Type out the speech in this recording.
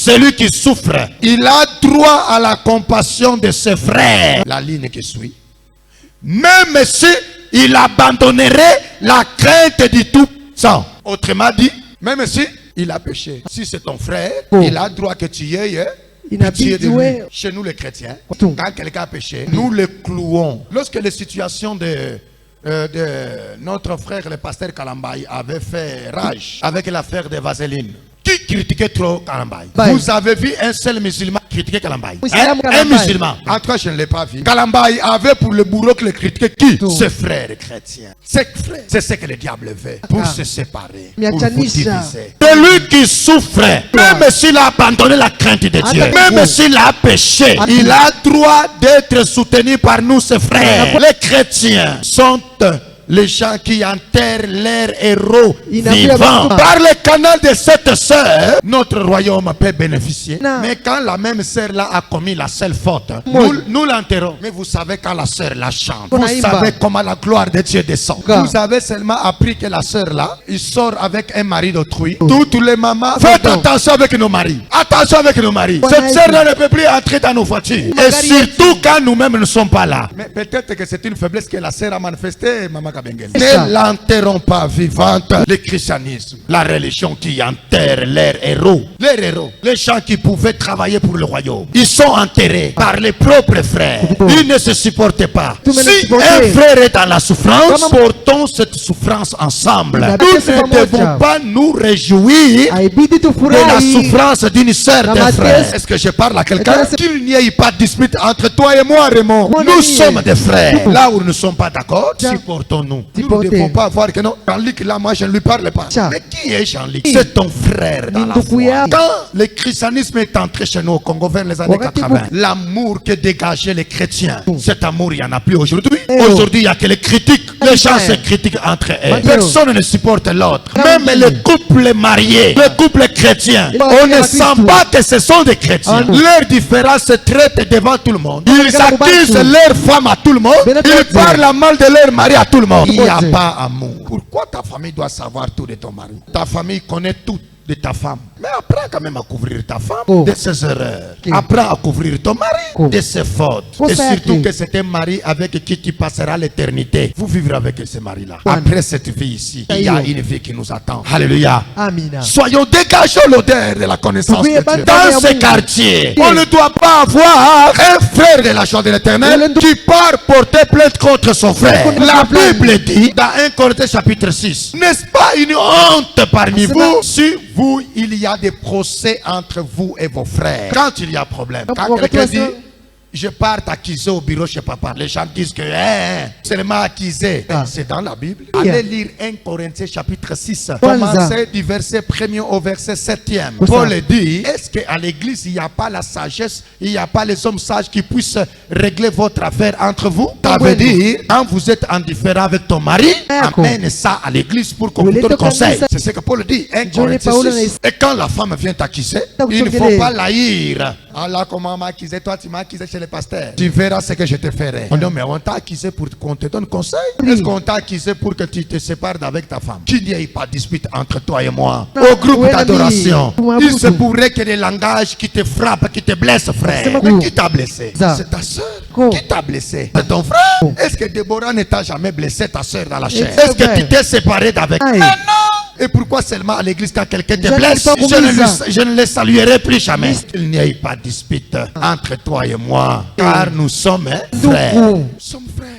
celui qui souffre, il a droit à la compassion de ses frères. La ligne qui suit. Même si il abandonnerait la crainte du tout-puissant. Autrement dit, même si il a péché. Si c'est ton frère, il a droit que tu y aies pitié de lui. Chez nous les chrétiens, quand quelqu'un a péché, nous le clouons. Lorsque les situations de notre frère le pasteur Kalambay avait fait rage avec l'affaire de Vaseline, qui critiquait trop Kalambay? Vous avez vu un seul musulman critiquer Kalambay? Un musulman. En tout cas, je ne l'ai pas vu. Kalambay avait pour le bourreau que le critiquait qui? Ses frères chrétiens. Ses frères. C'est ce que le diable veut. Pour se séparer. Pour vous diviser. Celui qui souffre, même s'il a abandonné la crainte de Dieu, même s'il a péché, il a droit d'être soutenu par nous, ses frères. Les chrétiens sont les gens qui enterrent leurs héros vivants. Par le canal de cette sœur, notre royaume peut bénéficier. Mais quand la même sœur là a commis la seule faute, nous l'enterrons. Mais vous savez quand la sœur la chante, vous savez comment la gloire de Dieu descend. Vous avez seulement appris que la sœur là, il sort avec un mari d'autrui. Toutes les mamans, faites attention avec nos maris. Attention avec nos maris. Cette sœur là ne peut plus entrer dans nos voitures. Et surtout quand nous-mêmes ne sommes pas là. Mais peut-être que c'est une faiblesse que la sœur a manifestée, maman. Ne l'enterrons pas vivante. Le christianisme, la religion qui enterre leurs héros. Les héros, les gens qui pouvaient travailler pour le royaume, ils sont enterrés par les propres frères. Ils ne se supportent pas. Si un frère est dans la souffrance, portons cette souffrance ensemble. Nous ne devons pas nous réjouir de la souffrance d'une sœur, d'un frère. Est-ce que je parle à quelqu'un? Qu'il n'y ait pas de dispute entre toi et moi, Raymond. Nous sommes des frères. Là où nous ne sommes pas d'accord, supportons-nous. Nous ne devons pas voir que non, Jean-Luc là, moi je ne lui parle pas. Mais qui est Jean-Luc? C'est ton frère dans la foi. Quand le christianisme est entré chez nous au Congo vers les années 80, l'amour que dégageaient les chrétiens, cet amour il n'y en a plus aujourd'hui. Aujourd'hui il n'y a que les critiques. Les gens se critiquent entre eux. Personne ne supporte l'autre. Même les couples mariés, les couples chrétiens, on ne sent pas que ce sont des chrétiens. Leur différence se traite devant tout le monde. Ils accusent leurs femmes à tout le monde. Ils parlent mal de leur mari à tout le monde. Il n'y a pas amour. Pourquoi ta famille doit savoir tout de ton mari? Ta famille connaît tout de ta femme. Mais apprends quand même à couvrir ta femme de ses erreurs. Apprends à couvrir ton mari de ses fautes. Et surtout que c'est un mari avec qui tu passeras l'éternité. Vous vivrez avec ce mari-là. Après cette vie ici, il y a une vie qui nous attend. Alléluia. Soyons dégageons l'odeur de la connaissance de Dieu. Dans ces quartiers, on ne doit pas avoir un frère de la joie de l'éternel qui part porter plainte contre son frère. La Bible dit dans 1 Corinthiens chapitre 6, n'est-ce pas une honte parmi vous si vous, il y a des procès entre vous et vos frères? Quand il y a problème, quand quelqu'un dit je pars t'accuser au bureau chez papa, les gens disent que seulement accusé. C'est dans la Bible. Allez lire 1 Corinthiens chapitre 6. Commencez du verset 1er au verset 7e. Paul dit, est-ce qu'à l'église il n'y a pas la sagesse, il n'y a pas les hommes sages qui puissent régler votre affaire entre vous? Ça veut dire, quand vous êtes indifférent avec ton mari, amène ça à l'église pour qu'on vous donne conseil. C'est ce que Paul dit. 1 Corinthiens 6. Et quand la femme vient t'accuser, il ne faut pas l'haïr. Allah, comment m'a accusé? Toi, tu m'as accusé chez le pasteur. Tu verras ce que je te ferai. Non, mais on t'a accusé pour qu'on te donne conseil. Est-ce qu'on t'a accusé pour que tu te sépares d'avec ta femme? Qu'il n'y ait pas de dispute entre toi et moi. Au groupe d'adoration, il se pourrait qu'il y ait des langages qui te frappent, qui te blessent, frère. Mais qui t'a blessé? C'est ta soeur. Qui t'a blessé? C'est ton frère. Est-ce que Déborah ne t'a jamais blessé, ta soeur, dans la chair? Est-ce que tu t'es séparé d'avec? Mais non! Et pourquoi seulement à l'église quand quelqu'un te blesse, je ne le saluerai plus jamais? Il n'y ait pas de dispute entre toi et moi, car nous sommes frères. Nous sommes frères.